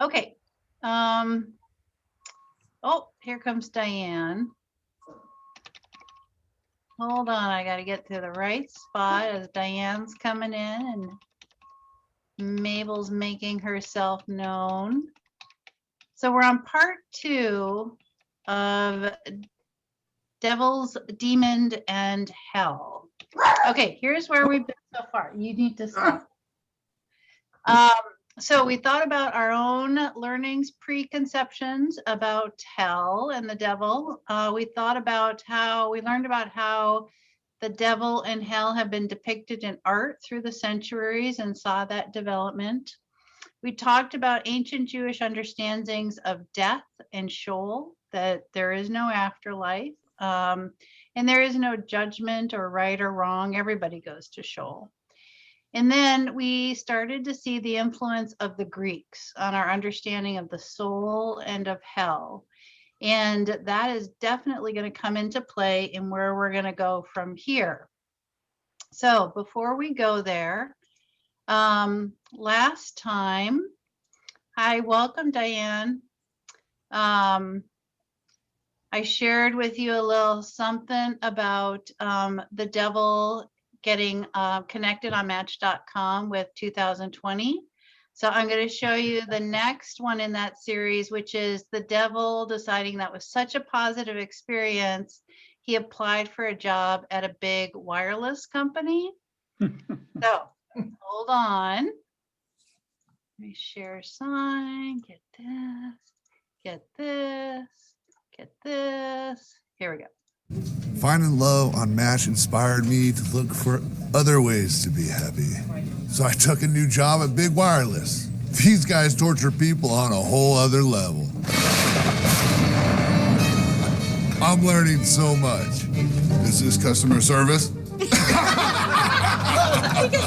Okay. Oh, here comes Diane. Hold on, I got to get to the right spot as Diane's coming in and Mabel's making herself known. So we're on part 2 of Devils, Demon, and Hell. Okay, here's where we've been so far. You need to stop. So we thought about our own learnings, preconceptions about hell and the devil. We thought about how we learned about how the devil and hell have been depicted in art through the centuries and saw that development. We talked about ancient Jewish understandings of death and Sheol, that there is no afterlife, and there is no judgment or right or wrong. Everybody goes to Sheol. And then we started to see the influence of the Greeks on our understanding of the soul and of hell. And that is definitely going to come into play in where we're going to go from here. So before we go there, last time, hi, welcome, Diane. I shared with you a little something about the devil getting connected on Match.com with 2020. So I'm going to show you the next one in that series, which is the devil deciding that was such a positive experience. He applied for a job at a big wireless company. So hold on. Let me share sign, get this, get this, get this. Here we go. Finding love on Match inspired me to look for other ways to be happy. So I took a new job at Big Wireless. These guys torture people on a whole other level. I'm learning so much. Is this customer service? Because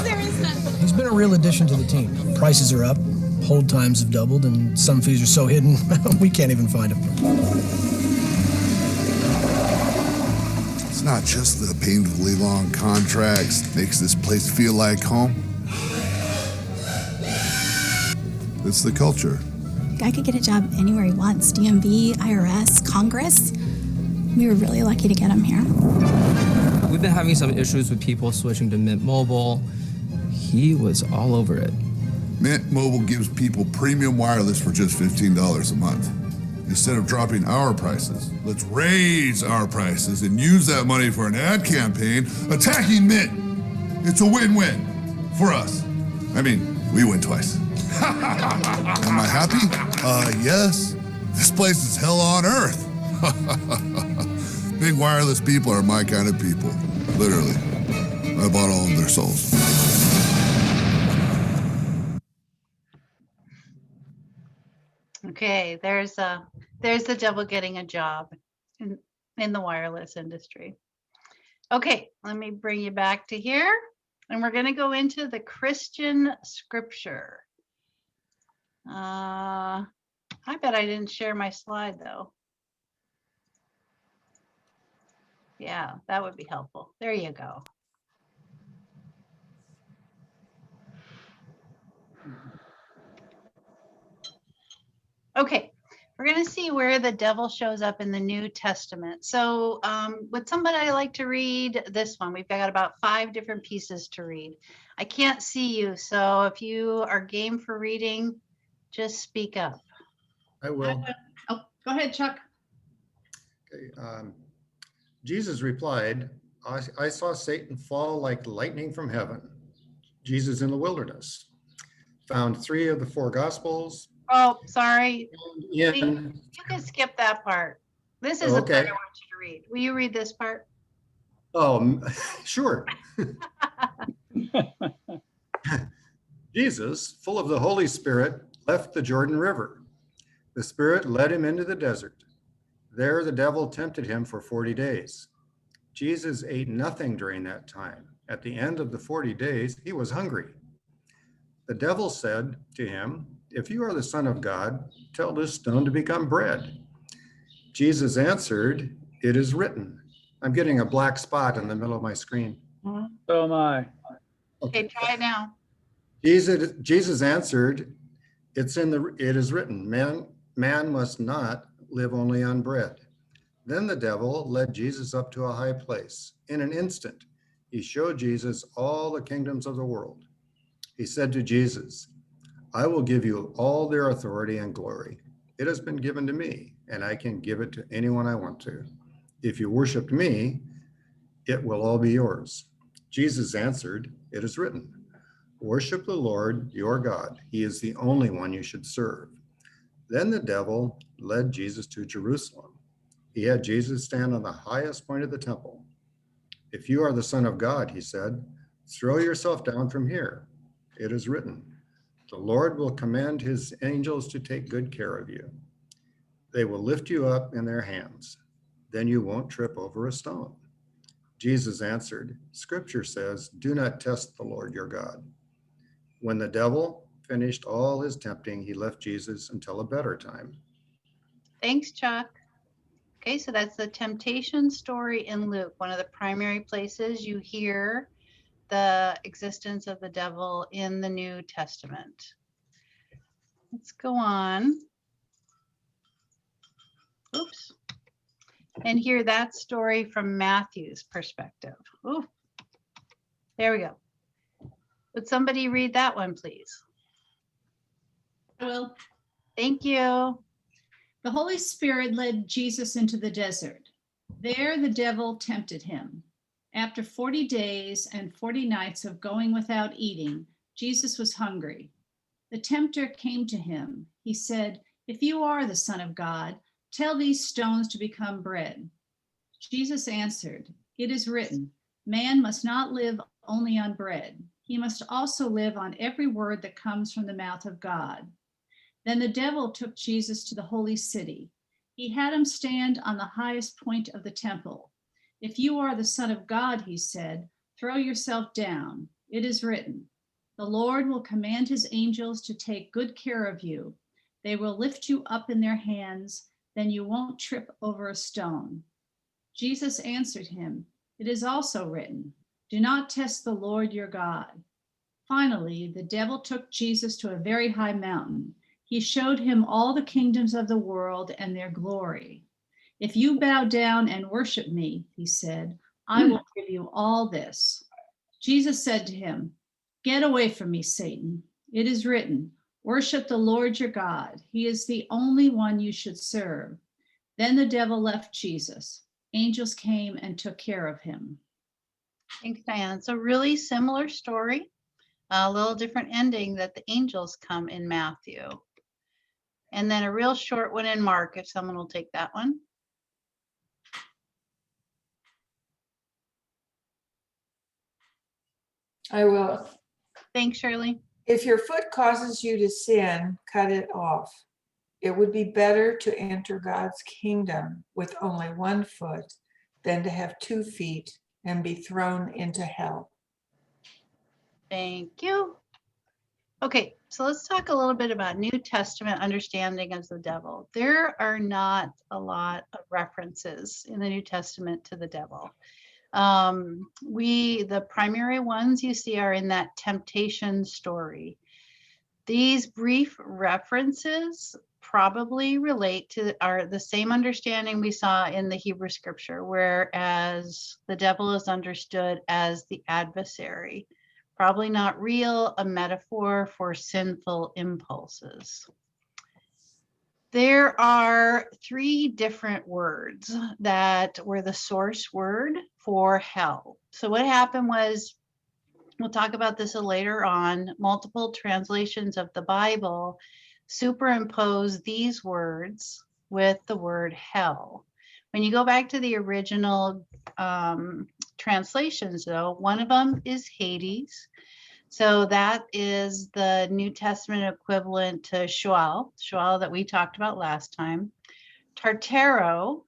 there is none. He's been a real addition to the team. Prices are up, hold times have doubled, and some fees are so hidden we can't even find them. It's not just the painfully long contracts makes this place feel like home. It's the culture. Guy could get a job anywhere he wants. DMV, IRS, Congress. We were really lucky to get him here. We've been having some issues with people switching to Mint Mobile. He was all over it. Mint Mobile gives people premium wireless for just $15 a month. Instead of dropping our prices, let's raise our prices and use that money for an ad campaign attacking Mint. It's a win-win for us. I mean, we win twice. Am I happy? Yes. This place is hell on earth. Big wireless people are my kind of people. Literally. I bought all of their souls. Okay, there's the devil getting a job in the wireless industry. Okay, let me bring you back to here, and we're going to go into the Christian scripture. I bet I didn't share my slide though. Yeah, that would be helpful. There you go. Okay, we're going to see where the devil shows up in the New Testament. So would somebody like to read this one? We've got about 5 different pieces to read. I can't see you, so if you are game for reading, just speak up. I will. Oh, go ahead, Chuck. Okay, Jesus replied, I saw Satan fall like lightning from heaven. Jesus in the wilderness. Found 3 of the 4 Gospels. Oh, sorry. You You can skip that part. This is the part I want you to read. Will you read this part? Oh, sure. Jesus, full of the Holy Spirit, left the Jordan River. The Spirit led him into the desert. There the devil tempted him for 40 days. Jesus ate nothing during that time. At the end of the 40 days, he was hungry. The devil said to him, "If you are the Son of God, tell this stone to become bread." Jesus answered, "It is written." I'm getting a black spot in the middle of my screen. So am I. Okay, try it now. Jesus answered, It is written, man must not live only on bread. Then the devil led Jesus up to a high place. In an instant, he showed Jesus all the kingdoms of the world. He said to Jesus, I will give you all their authority and glory. It has been given to me, and I can give it to anyone I want to. If you worship me, it will all be yours. Jesus answered, it is written, worship the Lord your God. He is the only one you should serve. Then the devil led Jesus to Jerusalem. He had Jesus stand on the highest point of the temple. If you are the Son of God, he said, throw yourself down from here. It is written, the Lord will command his angels to take good care of you. They will lift you up in their hands. Then you won't trip over a stone. Jesus answered, Scripture says, do not test the Lord your God. When the devil finished all his tempting, he left Jesus until a better time. Thanks, Chuck. Okay, so that's the temptation story in Luke, one of the primary places you hear the existence of the devil in the New Testament. Let's go on. Oops. And hear that story from Matthew's perspective. Ooh, there we go. Would somebody read that one, please? I will. Thank you. The Holy Spirit led Jesus into the desert. There the devil tempted him. After 40 days and 40 nights of going without eating, Jesus was hungry. The tempter came to him. He said, if you are the Son of God, tell these stones to become bread. Jesus answered, it is written, man must not live only on bread. He must also live on every word that comes from the mouth of God. Then the devil took Jesus to the holy city. He had him stand on the highest point of the temple. If you are the Son of God, he said, throw yourself down. It is written, the Lord will command his angels to take good care of you. They will lift you up in their hands, then you won't trip over a stone. Jesus answered him, it is also written, do not test the Lord your God. Finally, the devil took Jesus to a very high mountain. He showed him all the kingdoms of the world and their glory. If you bow down and worship me, he said, I will give you all this. Jesus said to him, get away from me, Satan. It is written, worship the Lord your God. He is the only one you should serve. Then the devil left Jesus. Angels came and took care of him. Thanks, Diane. So really similar story, a little different ending that the angels come in Matthew. And then a real short one in Mark, if someone will take that one. I will. Thanks, Shirley. If your foot causes you to sin, cut it off. It would be better to enter God's kingdom with only one foot than to have 2 feet and be thrown into hell. Thank you. Okay, so let's talk a little bit about New Testament understanding of the devil. There are not a lot of references in the New Testament to the devil. The primary ones you see are in that temptation story. These brief references probably relate to the same understanding we saw in the Hebrew scripture, whereas the devil is understood as the adversary, probably not real, a metaphor for sinful impulses. There are 3 different words that were the source word for hell. So what happened was, we'll talk about this later on, multiple translations of the Bible superimpose these words with the word hell. When you go back to the original translations, though, one of them is Hades. So that is the New Testament equivalent to Sheol that we talked about last time. Tartaro,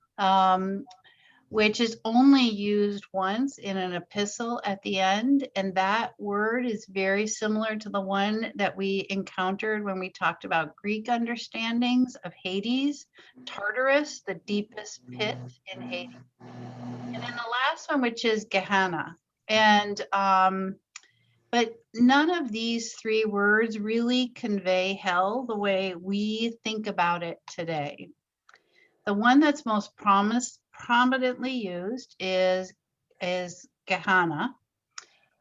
which is only used once in an epistle at the end. And that word is very similar to the one that we encountered when we talked about Greek understandings of Hades, Tartarus, the deepest pit in Hades. And then the last one, which is Gehenna. And But none of these three words really convey hell the way we think about it today. The one that's most prominently used is Gehenna.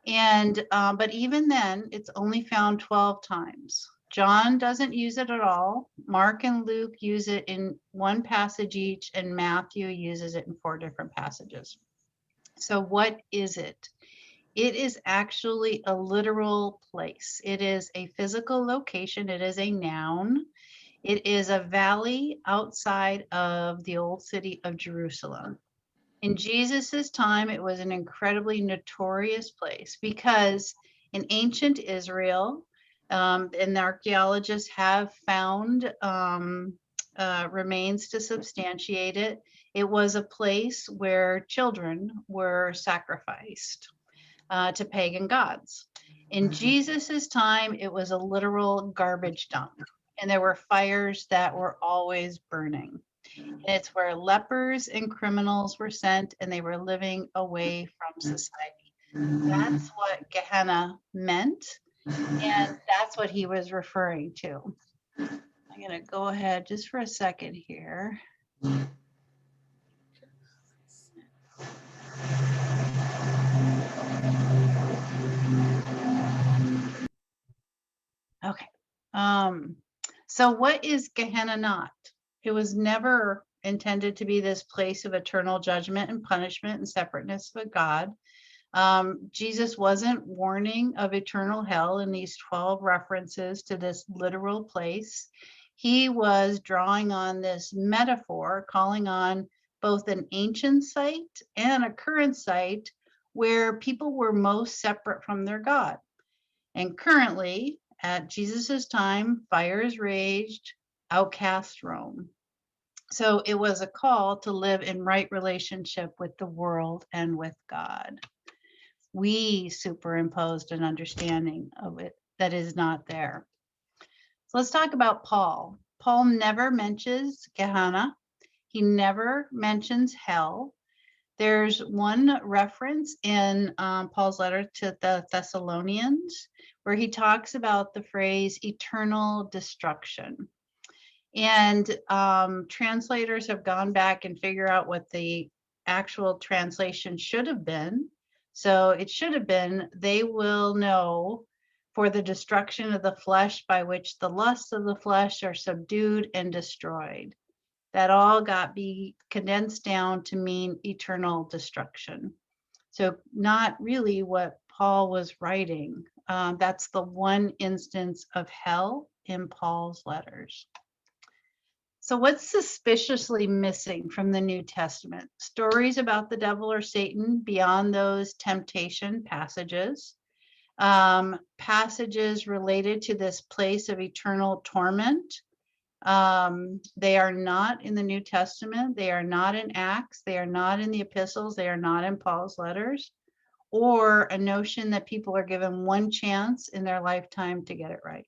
And but even then, it's only found 12 times. John doesn't use it at all. Mark and Luke use it in one passage each, and Matthew uses it in 4 different passages. So what is it? It is actually a literal place. It is a physical location. It is a noun. It is a valley outside of the old city of Jerusalem. In Jesus's time, it was an incredibly notorious place because in ancient Israel, and archaeologists have found remains to substantiate it, it was a place where children were sacrificed to pagan gods. In Jesus's time, it was a literal garbage dump, and there were fires that were always burning. And it's where lepers and criminals were sent, and they were living away from society. That's what Gehenna meant, and that's what he was referring to. I'm going to go ahead just for a second here. Okay. So what is Gehenna not? It was never intended to be this place of eternal judgment and punishment and separateness with God. Jesus wasn't warning of eternal hell in these 12 references to this literal place. He was drawing on this metaphor, calling on both an ancient site and a current site where people were most separate from their God. And currently, at Jesus's time, fires raged, outcasts roam. So it was a call to live in right relationship with the world and with God. We superimposed an understanding of it that is not there. So let's talk about Paul. Paul never mentions Gehenna. He never mentions hell. There's one reference in Paul's letter to the Thessalonians where he talks about the phrase eternal destruction. And translators have gone back and figured out what the actual translation should have been. So it should have been, they will know for the destruction of the flesh by which the lusts of the flesh are subdued and destroyed. That all got be condensed down to mean eternal destruction. So not really what Paul was writing. That's the one instance of hell in Paul's letters. So what's suspiciously missing from the New Testament? Stories about the devil or Satan beyond those temptation passages. Passages related to this place of eternal torment. They are not in the New Testament. They are not in Acts. They are not in the epistles. They are not in Paul's letters, or a notion that people are given one chance in their lifetime to get it right.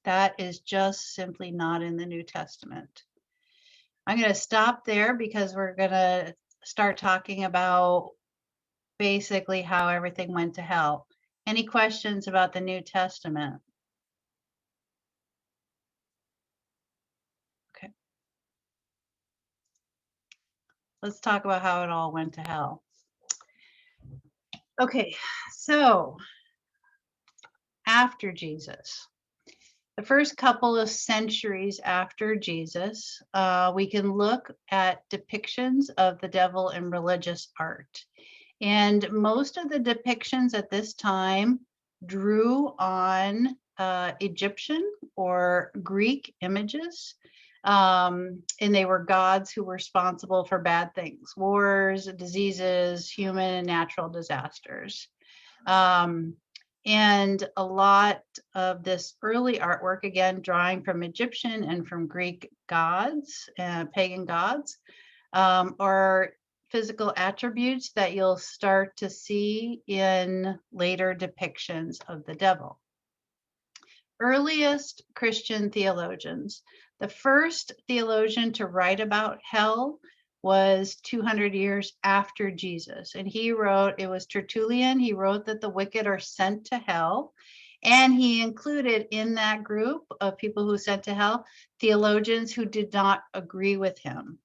That is just simply not in the New Testament. I'm going to stop there because we're going to start talking about basically how everything went to hell. Any questions about the New Testament? Okay. Let's talk about how it all went to hell. Okay, so after Jesus, the first couple of centuries after Jesus, we can look at depictions of the devil in religious art. And most of the depictions at this time drew on Egyptian or Greek images. And they were gods who were responsible for bad things, wars, diseases, human and natural disasters. And a lot of this early artwork, again, drawing from Egyptian and from Greek gods, pagan gods, are physical attributes that you'll start to see in later depictions of the devil. Earliest Christian theologians. The first theologian to write about hell was 200 years after Jesus. And he wrote, it was Tertullian, he wrote that the wicked are sent to hell. And he included in that group of people who sent to hell, theologians who did not agree with him.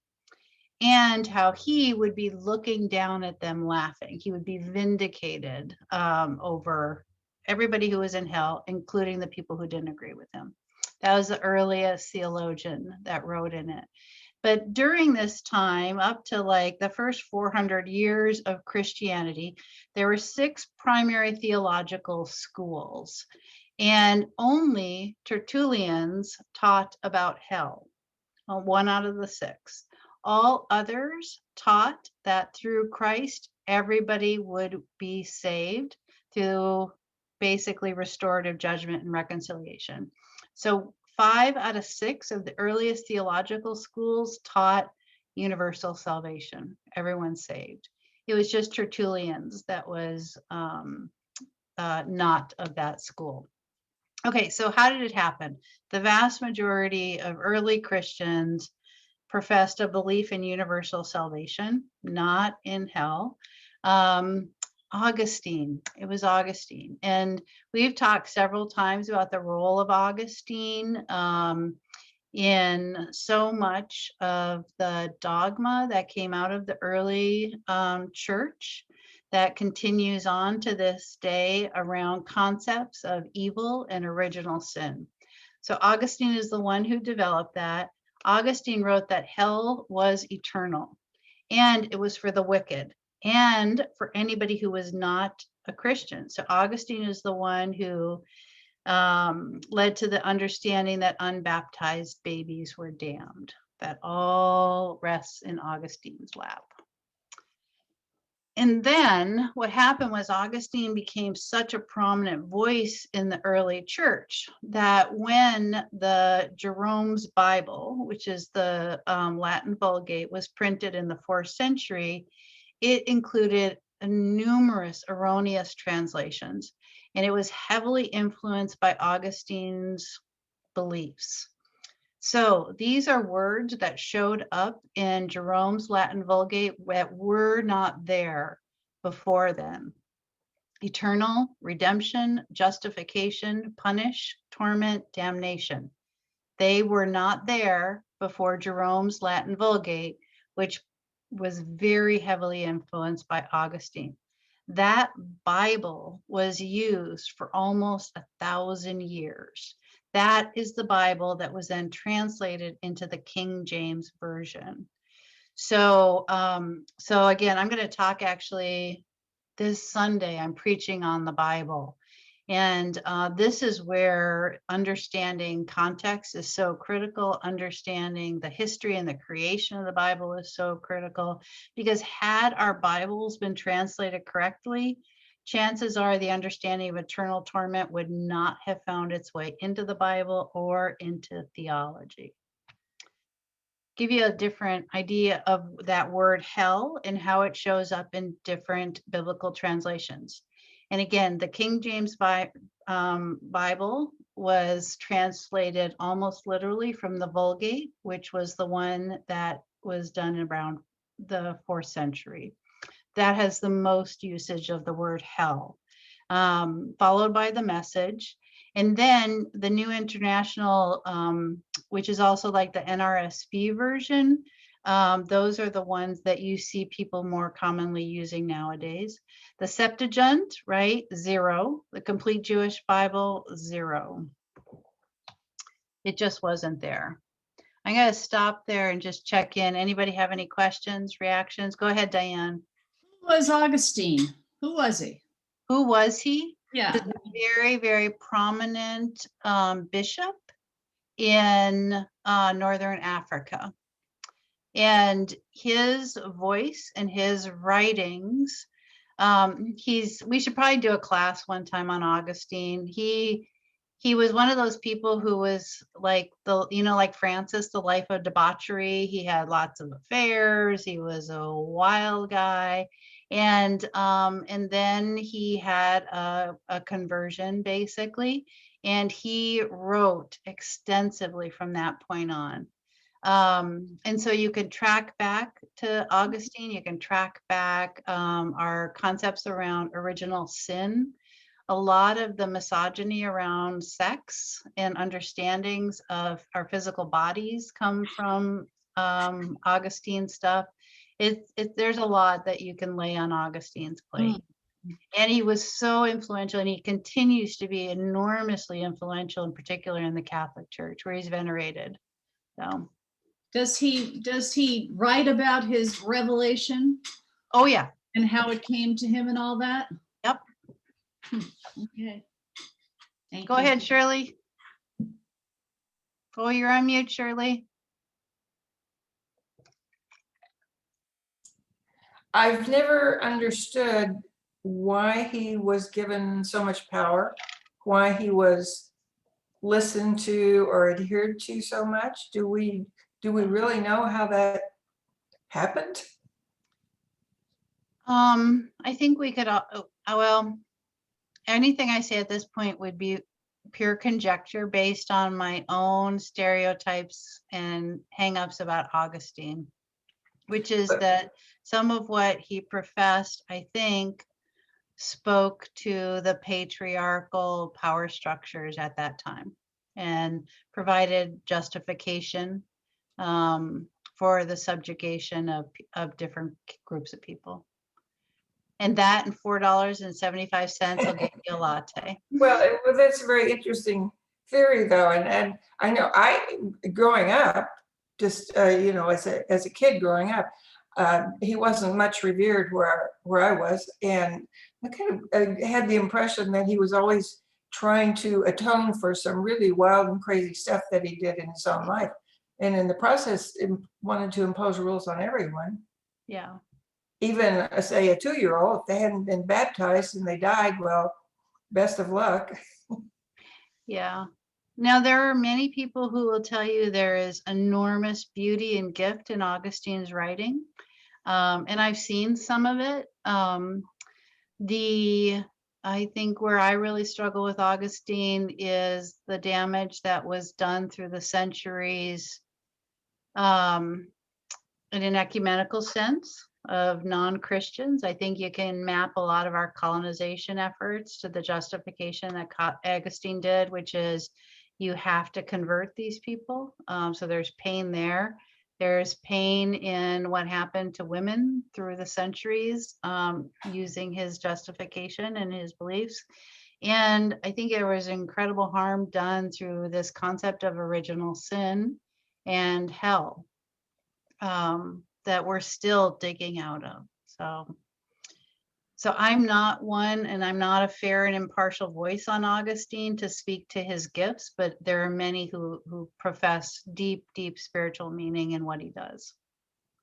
And how he would be looking down at them laughing. He would be vindicated over everybody who was in hell, including the people who didn't agree with him. That was the earliest theologian that wrote in it. But during this time, up to like the first 400 years of Christianity, there were 6 primary theological schools, and only Tertullians taught about hell, 1 out of the 6. All others taught that through Christ, everybody would be saved through basically restorative judgment and reconciliation. So 5 out of 6 of the earliest theological schools taught universal salvation. Everyone's saved. It was just Tertullian's that was not of that school. Okay, so how did it happen? The vast majority of early Christians professed a belief in universal salvation, not in hell. Augustine, it was Augustine. And we've talked several times about the role of Augustine in so much of the dogma that came out of the early church that continues on to this day around concepts of evil and original sin. So Augustine is the one who developed that. Augustine wrote that hell was eternal and it was for the wicked and for anybody who was not a Christian. So Augustine is the one who led to the understanding that unbaptized babies were damned. That all rests in Augustine's lap. And then what happened was Augustine became such a prominent voice in the early church that when the Jerome's Bible, which is the Latin Vulgate, was printed in the 4th century, it included numerous erroneous translations, and it was heavily influenced by Augustine's beliefs. So these are words that showed up in Jerome's Latin Vulgate that were not there before then. Eternal, redemption, justification, punish, torment, damnation. They were not there before Jerome's Latin Vulgate, which was very heavily influenced by Augustine. That Bible was used for almost 1,000 years. That is the Bible that was then translated into the King James Version. So, so again, I'm going to talk actually this Sunday, I'm preaching on the Bible. And this is where understanding context is so critical. Understanding the history and the creation of the Bible is so critical, because had our Bibles been translated correctly, chances are the understanding of eternal torment would not have found its way into the Bible or into theology. Give you a different idea of that word hell and how it shows up in different biblical translations. And again, the King James Bible was translated almost literally from the Vulgate, which was the one that was done around the 4th century. That has the most usage of the word hell, followed by the Message. And then the New International, which is also like the NRSV version, those are the ones that you see people more commonly using nowadays. The Septuagint, right? 0. The Complete Jewish Bible, 0. It just wasn't there. I'm going to stop there and just check in. Anybody have any questions, reactions? Go ahead, Diane. Who was Augustine? Who was he? Who was he? Yeah. He was a very, very prominent bishop in Northern Africa. And his voice and his writings, we should probably do a class one time on Augustine. He was one of those people who was like like Francis, the life of debauchery. He had lots of affairs. He was a wild guy. And then he had a conversion basically, and he wrote extensively from that point on. And so you can track back to Augustine, you can track back our concepts around original sin. A lot of the misogyny around sex and understandings of our physical bodies come from Augustine stuff. There's a lot that you can lay on Augustine's plate. And he was so influential, and he continues to be enormously influential, in particular in the Catholic Church, where he's venerated. So, Does he write about his revelation oh yeah, and how it came to him and all that? yep. Okay. Thank Go you. ahead, Shirley. Oh, you're on mute, Shirley. I've never understood why he was given so much power, why he was listened to or adhered to so much. Do we really know how that happened? I think we could, well, anything I say at this point would be pure conjecture based on my own stereotypes and hangups about Augustine, which is that some of what he professed, I think, spoke to the patriarchal power structures at that time and provided justification for the subjugation of different groups of people. And that and $4.75 will get you a latte. Well, that's a very interesting theory, though, and I know growing up, just as a kid growing up, he wasn't much revered where I was, and I kind of had the impression that he was always trying to atone for some really wild and crazy stuff that he did in his own life, and in the process, wanted to impose rules on everyone. Yeah. Even say a 2-year-old, if they hadn't been baptized and they died, well, best of luck. Yeah. Now, there are many people who will tell you there is enormous beauty and gift in Augustine's writing. And I've seen some of it. I think where I really struggle with Augustine is the damage that was done through the centuries in an ecumenical sense of non-Christians. I think you can map a lot of our colonization efforts to the justification that Augustine did, which is you have to convert these people. So there's pain there. There's pain in what happened to women through the centuries using his justification and his beliefs. And I think there was incredible harm done through this concept of original sin and hell. That we're still digging out of. So I'm not one, and I'm not a fair and impartial voice on Augustine to speak to his gifts, but there are many who profess deep, deep spiritual meaning in what he does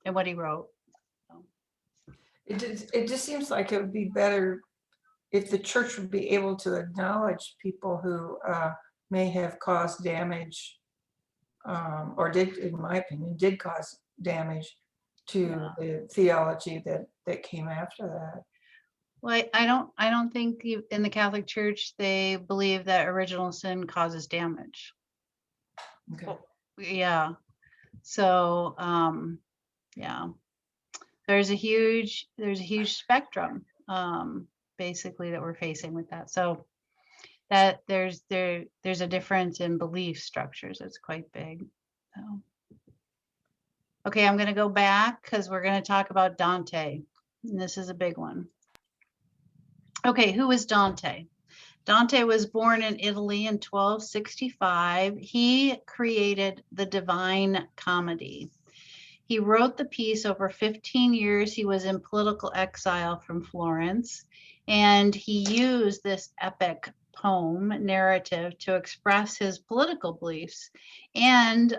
and what he wrote. So. It just seems like it would be better if the church would be able to acknowledge people who may have caused damage, or did, in my opinion, did cause damage to the theology that came after that. Well, I don't think in the Catholic Church they believe that original sin causes damage. Okay. Yeah. So yeah. There's a huge spectrum basically that we're facing with that. So that there's a difference in belief structures that's quite big. So. Okay, I'm going to go back because we're going to talk about Dante. And this is a big one. Okay, who is Dante? Dante was born in Italy in 1265. He created the Divine Comedy. He wrote the piece over 15 years. He was in political exile from Florence, and he used this epic poem narrative to express his political beliefs, and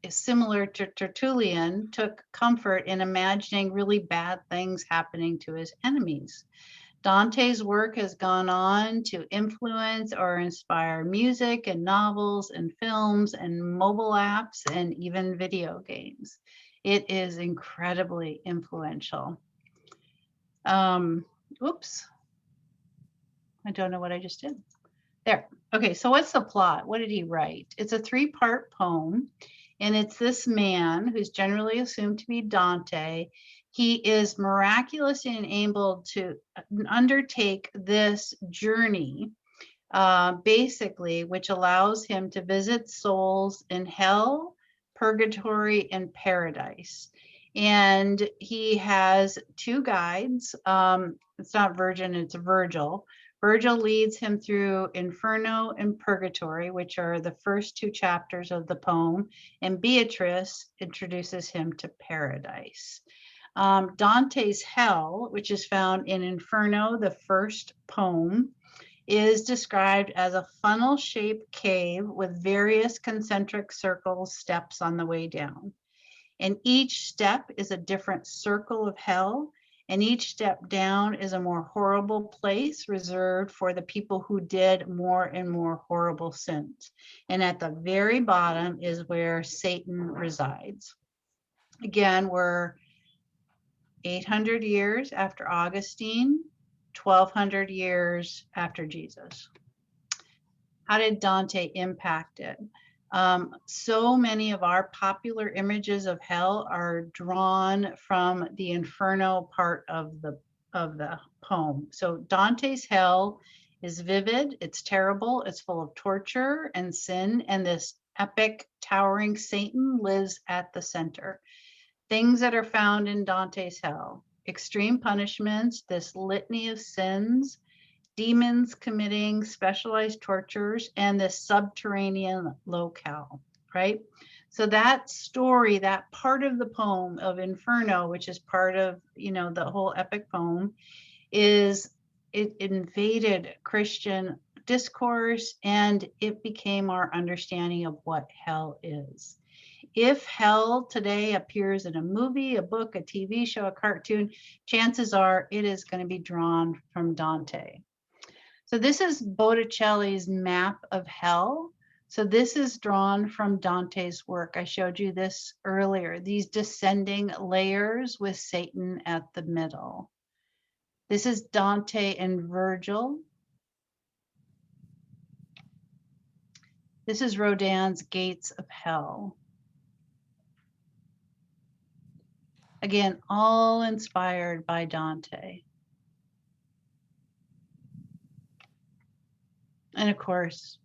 similar to Tertullian, took comfort in imagining really bad things happening to his enemies. Dante's work has gone on to influence or inspire music and novels and films and mobile apps and even video games. It is incredibly influential. Oops. I don't know what I just did. There. Okay, so what's the plot? What did he write? It's a 3-part poem. And it's this man who's generally assumed to be Dante. He is miraculously enabled to undertake this journey, basically, which allows him to visit souls in hell, purgatory, and paradise. And he has two guides. It's not Virgin, it's Virgil. Virgil leads him through Inferno and Purgatory, which are the first two chapters of the poem, and Beatrice introduces him to paradise. Dante's Hell, which is found in Inferno, the first poem, is described as a funnel-shaped cave with various concentric circles, steps on the way down. And each step is a different circle of hell, and each step down is a more horrible place reserved for the people who did more and more horrible sins. And at the very bottom is where Satan resides. Again, we're 800 years after Augustine, 1200 years after Jesus. How did Dante impact it? So many of our popular images of hell are drawn from the Inferno part of the poem. So Dante's hell is vivid, it's terrible, it's full of torture and sin, and this epic towering Satan lives at the center. Things that are found in Dante's hell: extreme punishments, this litany of sins, demons committing specialized tortures, and this subterranean locale, right? So that story, that part of the poem of Inferno, which is part of, the whole epic poem, it invaded Christian discourse, and it became our understanding of what hell is. If hell today appears in a movie, a book, a TV show, a cartoon, chances are it is going to be drawn from Dante. So this is Botticelli's map of hell. So this is drawn from Dante's work. I showed you this earlier, these descending layers with Satan at the middle. This is Dante and Virgil. This is Rodin's Gates of Hell. Again, all inspired by Dante. And of course,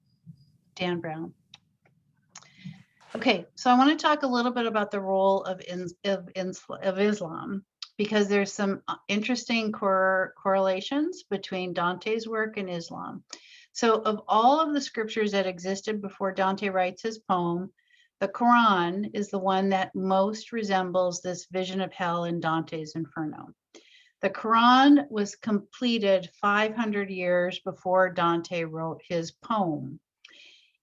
Dan Brown. Okay, so I want to talk a little bit about the role of Islam, because there's some interesting correlations between Dante's work and Islam. So of all of the scriptures that existed before Dante writes his poem, the Quran is the one that most resembles this vision of hell in Dante's Inferno. The Quran was completed 500 years before Dante wrote his poem.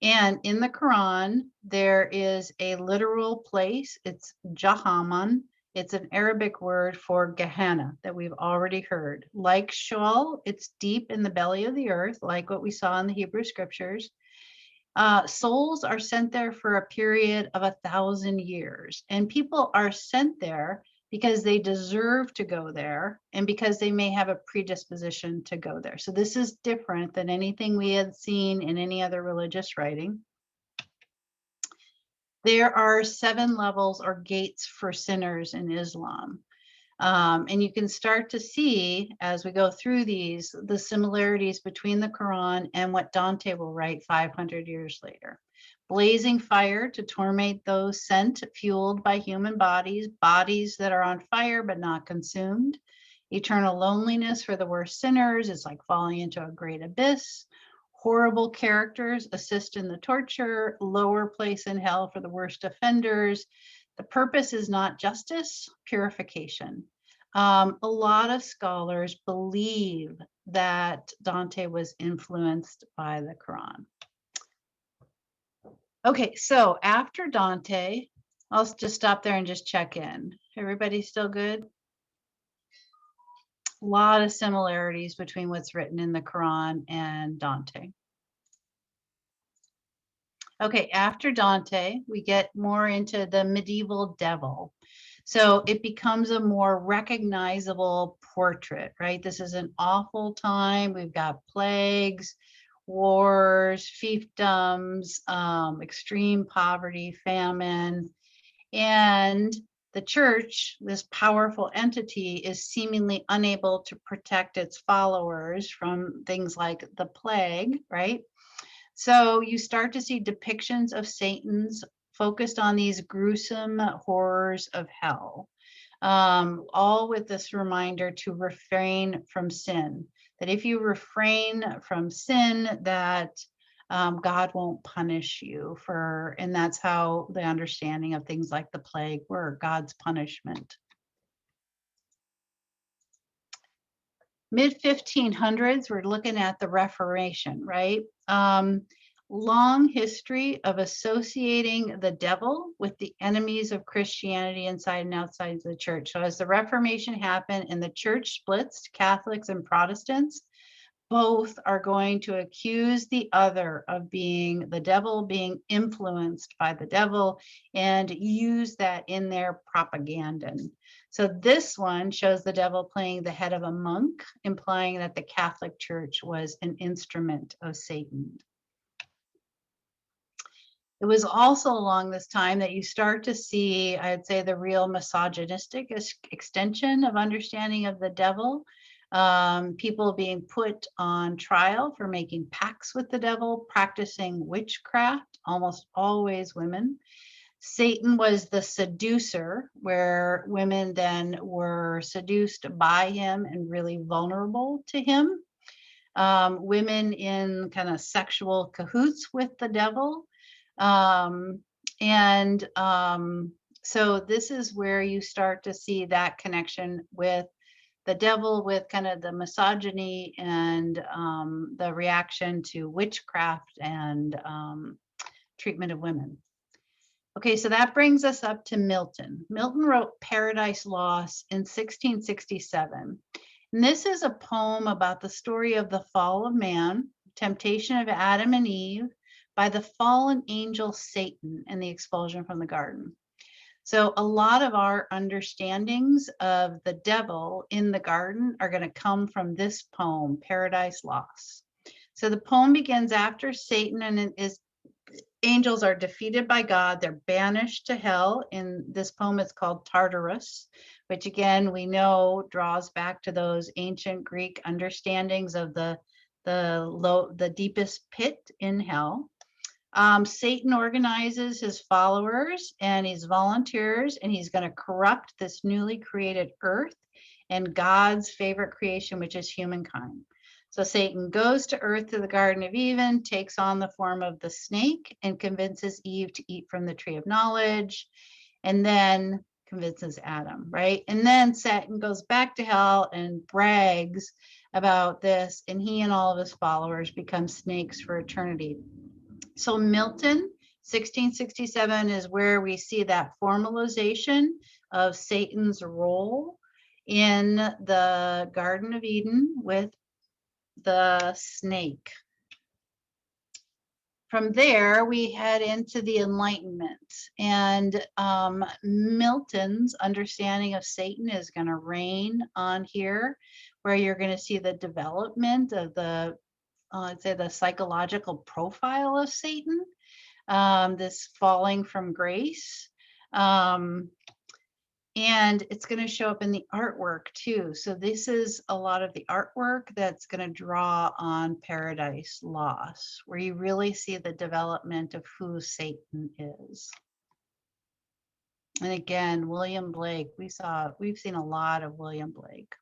And in the Quran, there is a literal place. It's Jahannam. It's an Arabic word for Gehenna that we've already heard. Like Sheol, it's deep in the belly of the earth, like what we saw in the Hebrew scriptures. Souls are sent there for a period of 1,000 years, and people are sent there because they deserve to go there and because they may have a predisposition to go there. So this is different than anything we had seen in any other religious writing. There are 7 levels or gates for sinners in Islam. And you can start to see, as we go through these, the similarities between the Quran and what Dante will write 500 years later. Blazing fire to torment those sent, fueled by human bodies that are on fire but not consumed. Eternal loneliness for the worst sinners is like falling into a great abyss. Horrible characters assist in the torture, lower place in hell for the worst offenders. The purpose is not justice, purification. A lot of scholars believe that Dante was influenced by the Quran. Okay, so after Dante, I'll just stop there and just check in. Everybody still good? A lot of similarities between what's written in the Quran and Dante. Okay, after Dante, we get more into the medieval devil. So it becomes a more recognizable portrait, right? This is an awful time. We've got plagues, wars, fiefdoms, extreme poverty, famine. And the church, this powerful entity, is seemingly unable to protect its followers from things like the plague, right? So you start to see depictions of Satan's focused on these gruesome horrors of hell, all with this reminder to refrain from sin. That if you refrain from sin, that God won't punish you for, and that's how the understanding of things like the plague were, God's punishment. Mid 1500s, we're looking at the Reformation, right? Long history of associating the devil with the enemies of Christianity inside and outside the church. So as the Reformation happened and the church splits, Catholics and Protestants, both are going to accuse the other of being the devil, being influenced by the devil, and use that in their propaganda. So this one shows the devil playing the head of a monk, implying that the Catholic Church was an instrument of Satan. It was also along this time that you start to see, I'd say, the real misogynistic extension of understanding of the devil. People being put on trial for making pacts with the devil, practicing witchcraft, almost always women. Satan was the seducer, where women then were seduced by him and really vulnerable to him. Women in kind of sexual cahoots with the devil. So this is where you start to see that connection with the devil, with kind of the misogyny and the reaction to witchcraft and treatment of women. Okay, so that brings us up to Milton. Milton wrote Paradise Lost in 1667. And this is a poem about the story of the fall of man, temptation of Adam and Eve by the fallen angel Satan and the expulsion from the garden. So a lot of our understandings of the devil in the garden are going to come from this poem, Paradise Lost. So the poem begins after Satan and angels are defeated by God. They're banished to hell. In this poem, it's called Tartarus, which again, we know draws back to those ancient Greek understandings of the deepest pit in hell. Satan organizes his followers and his volunteers, and he's going to corrupt this newly created earth and God's favorite creation, which is humankind. So Satan goes to earth, to the Garden of Eden, takes on the form of the snake and convinces Eve to eat from the tree of knowledge, and then convinces Adam, right? And then Satan goes back to hell and brags about this, and he and all of his followers become snakes for eternity. So Milton, 1667, is where we see that formalization of Satan's role in the Garden of Eden with the snake. From there, we head into the Enlightenment, and Milton's understanding of Satan is going to reign on here, where you're going to see the development of the I'd say the psychological profile of Satan, this falling from grace. And it's going to show up in the artwork too. So this is a lot of the artwork that's going to draw on Paradise Lost, where you really see the development of who Satan is. And again, William Blake, we've seen a lot of William Blake.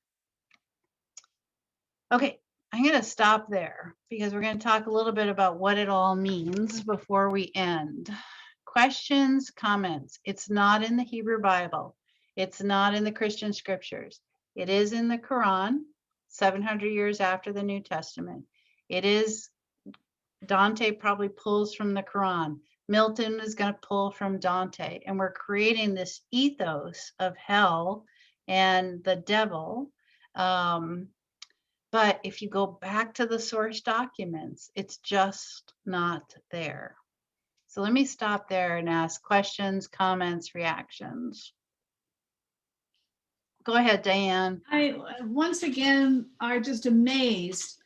Okay. I'm going to stop there because we're going to talk a little bit about what it all means before we end. Questions, comments. It's not in the Hebrew Bible. It's not in the Christian scriptures. It is in the Quran, 700 years after the New Testament. It is, Dante probably pulls from the Quran. Milton is going to pull from Dante. And we're creating this ethos of hell and the devil. But if you go back to the source documents, it's just not there. So let me stop there and ask questions, comments, reactions. Go ahead, Diane. I once again are just amazed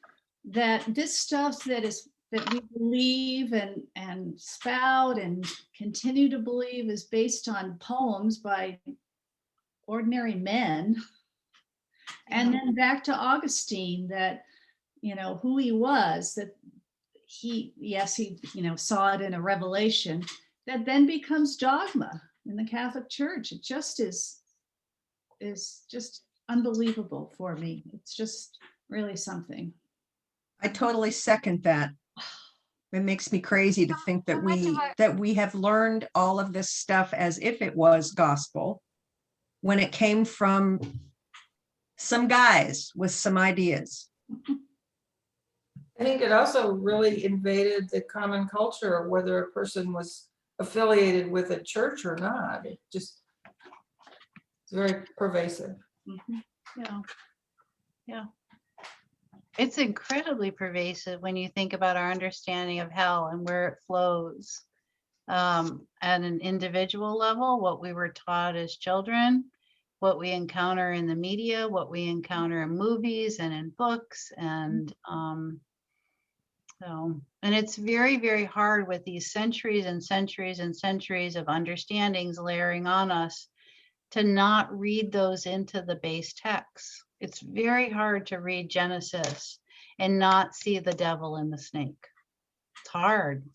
that this stuff that is that we believe and spout and continue to believe is based on poems by ordinary men. And then back to Augustine, that, who he was, that he saw it in a revelation that then becomes dogma in the Catholic Church. It just is just unbelievable for me. It's just really something. I totally second that. It makes me crazy to think that we have learned all of this stuff as if it was gospel when it came from some guys with some ideas. I think it also really invaded the common culture, whether a person was affiliated with a church or not. It's very pervasive. Yeah. It's incredibly pervasive when you think about our understanding of hell and where it flows. At an individual level, what we were taught as children, what we encounter in the media, what we encounter in movies and in books, and it's very, very hard with these centuries and centuries and centuries of understandings layering on us to not read those into the base texts. It's very hard to read Genesis and not see the devil and the snake. It's hard.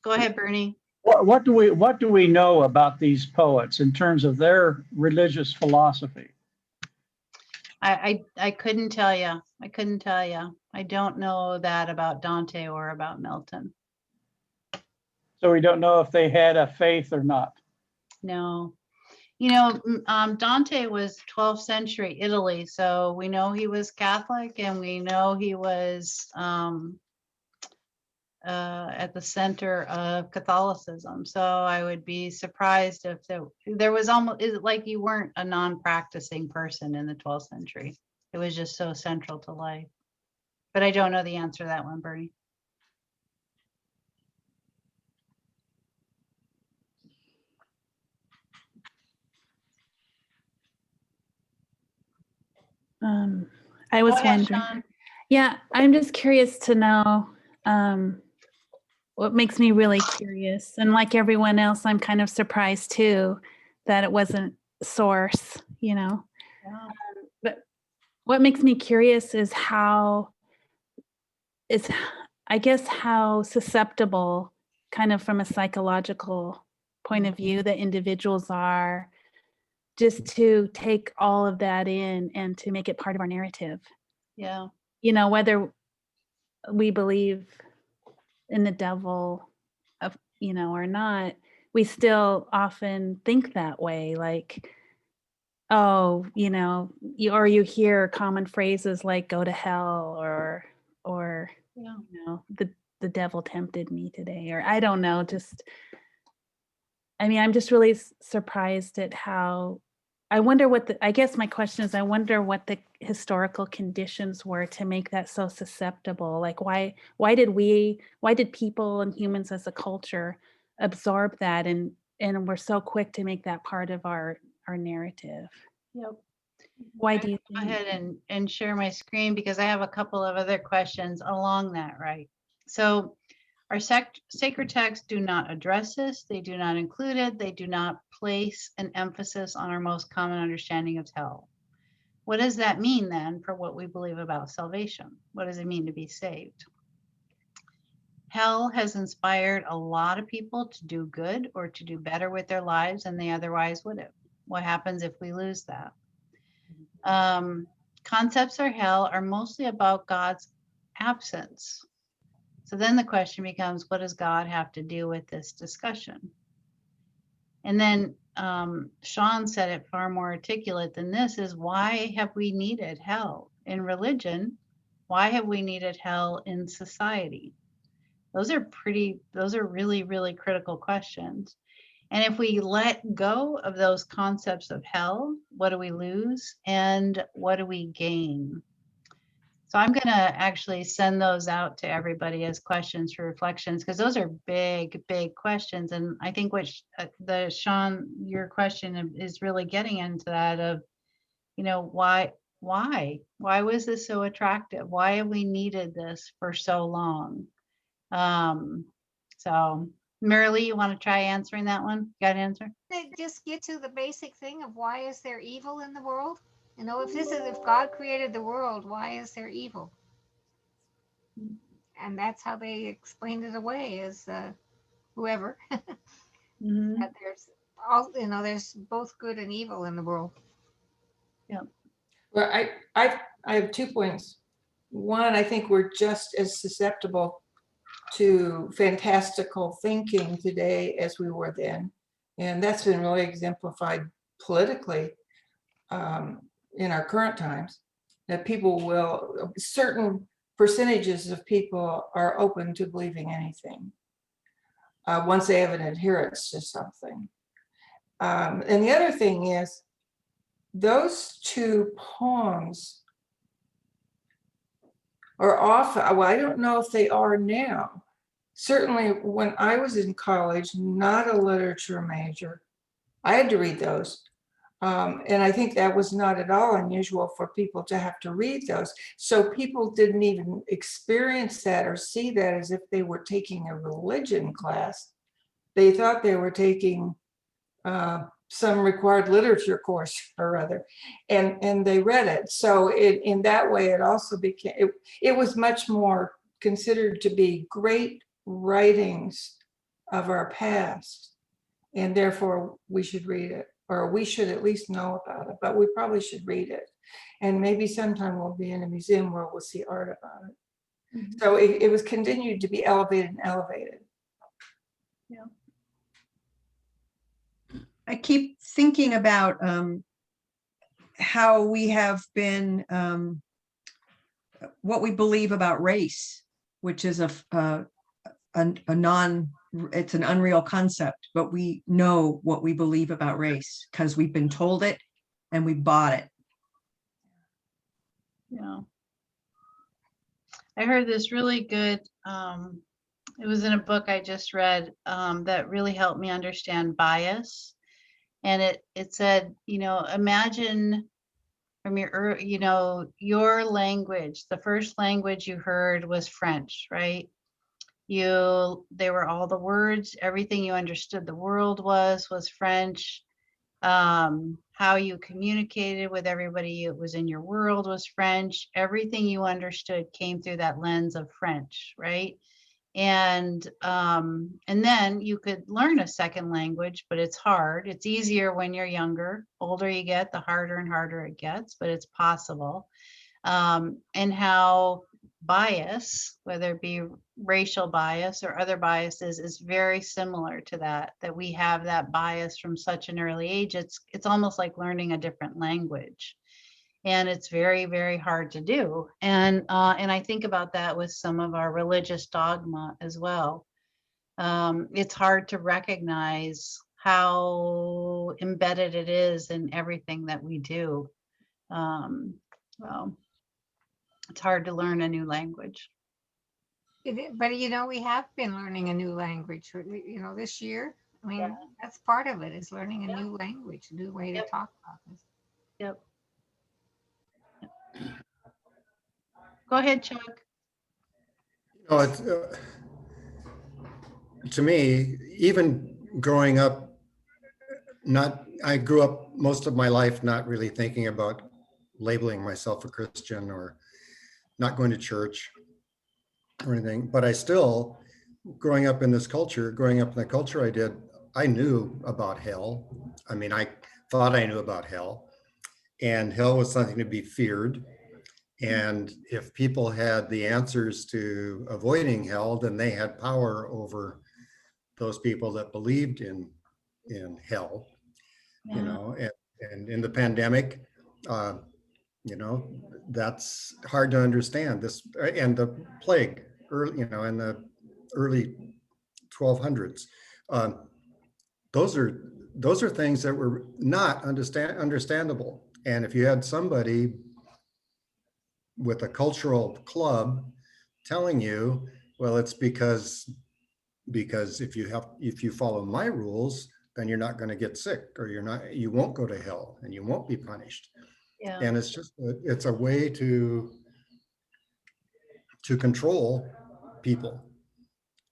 Go ahead, Bernie. What do we know about these poets in terms of their religious philosophy? I couldn't tell you. I couldn't tell you. I don't know that about Dante or about Milton. So we don't know if they had a faith or not. No. Dante was 12th century Italy, so we know he was Catholic, and we know he was at the center of Catholicism. So I would be surprised if there was almost, like you weren't a non-practicing person in the 12th century. It was just so central to life. But I don't know the answer to that one, Bernie. I was Go ahead, wondering. Sean. Yeah, I'm just curious to know what makes me really curious. And like everyone else, I'm kind of surprised too that it wasn't source, Yeah. But what makes me curious is how susceptible, kind of from a psychological point of view, that individuals are just to take all of that in and to make it part of our narrative. Yeah. Whether we believe in the devil or not, we still often think that way, like, or you hear common phrases like "go to hell" or the devil tempted me today, or I don't know, I'm just really surprised at how, I guess my question is, I wonder what the historical conditions were to make that so susceptible. Like why did people and humans as a culture absorb that and we're so quick to make that part of our narrative? Yep. Why do you Go think? ahead and share my screen, because I have a couple of other questions along that, right? So our sacred texts do not address this. They do not include it. They do not place an emphasis on our most common understanding of hell. What does that mean then for what we believe about salvation? What does it mean to be saved? Hell has inspired a lot of people to do good or to do better with their lives than they otherwise would have. What happens if we lose that? Concepts of hell are mostly about God's absence. So then the question becomes, what does God have to do with this discussion? And then Sean said it far more articulate than this, is why have we needed hell in religion? Why have we needed hell in society? Those are really, really critical questions. And if we let go of those concepts of hell, what do we lose and what do we gain? So I'm going to actually send those out to everybody as questions for reflections, because those are big, big questions. And I think what Sean, your question is really getting into that of, why why? Why was this so attractive? Why have we needed this for so long? So Marilee, you want to try answering that one? Got an answer? They just get to the basic thing of why is there evil in the world? You know, if God created the world, why is there evil? And that's how they explained it away, is whoever. That there's all, you know, there's both good and evil in the world. Yeah. Well, I have 2 points. One, I think we're just as susceptible to fantastical thinking today as we were then. And that's been really exemplified politically in our current times, that people will, certain percentages of people are open to believing anything once they have an adherence to something. And the other thing is, those 2 poems are often, well, I don't know if they are now. Certainly when I was in college, not a literature major, I had to read those. And I think that was not at all unusual for people to have to read those. So people didn't even experience that or see that as if they were taking a religion class. They thought they were taking some required literature course or other, and they read it. So in that way, it also became, it was much more considered to be great writings of our past, and therefore we should read it, or we should at least know about it, but we probably should read it. And maybe sometime we'll be in a museum where we'll see art about it. So it was continued to be elevated and elevated. Yeah. I keep thinking about how we have been, what we believe about race, which is it's an unreal concept, but we know what we believe about race because we've been told it and we bought it. Yeah. I heard this really good, it was in a book I just read that really helped me understand bias. And it said, you know, imagine from your, you know, your language, the first language you heard was French, right? They were all the words, everything you understood the world was French. How you communicated with everybody it was in your world was French. Everything you understood came through that lens of French, right? And then you could learn a second language, but it's hard. It's easier when you're younger. Older you get, the harder and harder it gets, but it's possible. And how bias, whether it be racial bias or other biases, is very similar to that we have that bias from such an early age. It's almost like learning a different language. And it's very, very hard to do. And I think about that with some of our religious dogma as well. It's hard to recognize how embedded it is in everything that we do. Well, it's hard to learn a new language. But you know, we have been learning a new language, you know, this year. I mean, that's part of it, is learning a new language, a new way to talk about this. Yep. Go ahead, Chuck. You know, it's, to me, even growing up, I grew up most of my life not really thinking about labeling myself a Christian or not going to church or anything, but I still, growing up in the culture I did, I knew about hell. I mean, I thought I knew about hell, and hell was something to be feared. And if people had the answers to avoiding hell, then they had power over those people that believed in hell. You know, and in the pandemic, you know, that's hard to understand. This and the plague, you know, in the early 1200s. Those are things that were not understandable. And if you had somebody with a cultural club telling you, well, it's because if you follow my rules, then you're not going to get sick, or you won't go to hell and you won't be punished. Yeah. And it's just, it's a way to control people,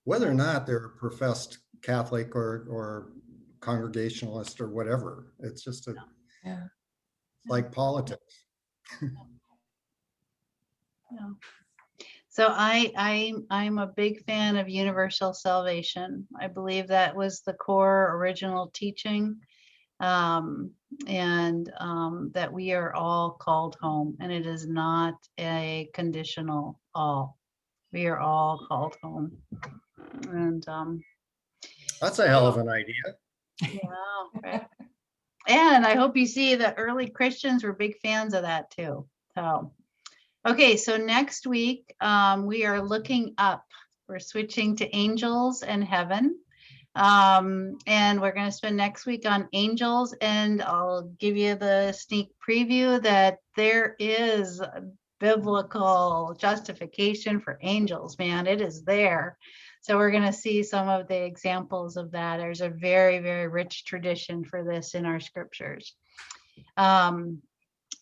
whether or not they're a professed Catholic or Congregationalist or whatever. It's just Yeah. like politics. Yeah. So I'm a big fan of universal salvation. I believe that was the core original teaching, and that we are all called home, and it is not a conditional all. We are all called home, and That's a hell of an idea. yeah, right. And I hope you see that early Christians were big fans of that too. So. Okay, so next week, we are looking up. We're switching to angels and heaven. And we're going to spend next week on angels, and I'll give you the sneak preview that there is biblical justification for angels, man. It is there. So we're going to see some of the examples of that. There's a very, very rich tradition for this in our scriptures.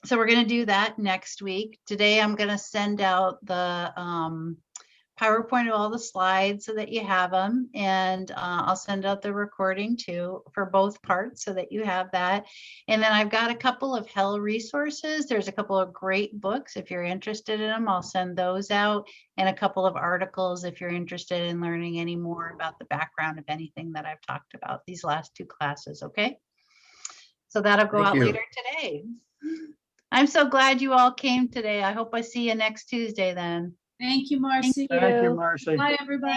So we're going to do that next week. Today, I'm going to send out the PowerPoint of all the slides so that you have them. And I'll send out the recording too for both parts so that you have that. And then I've got a couple of hell resources. There's a couple of great books. If you're interested in them, I'll send those out, and a couple of articles if you're interested in learning any more about the background of anything that I've talked about these last 2 classes. Okay. So that'll go out later today. I'm so glad you all came today. I hope I see you next Tuesday then. Thank you, Marci. Thank you, Marci. Bye, everybody.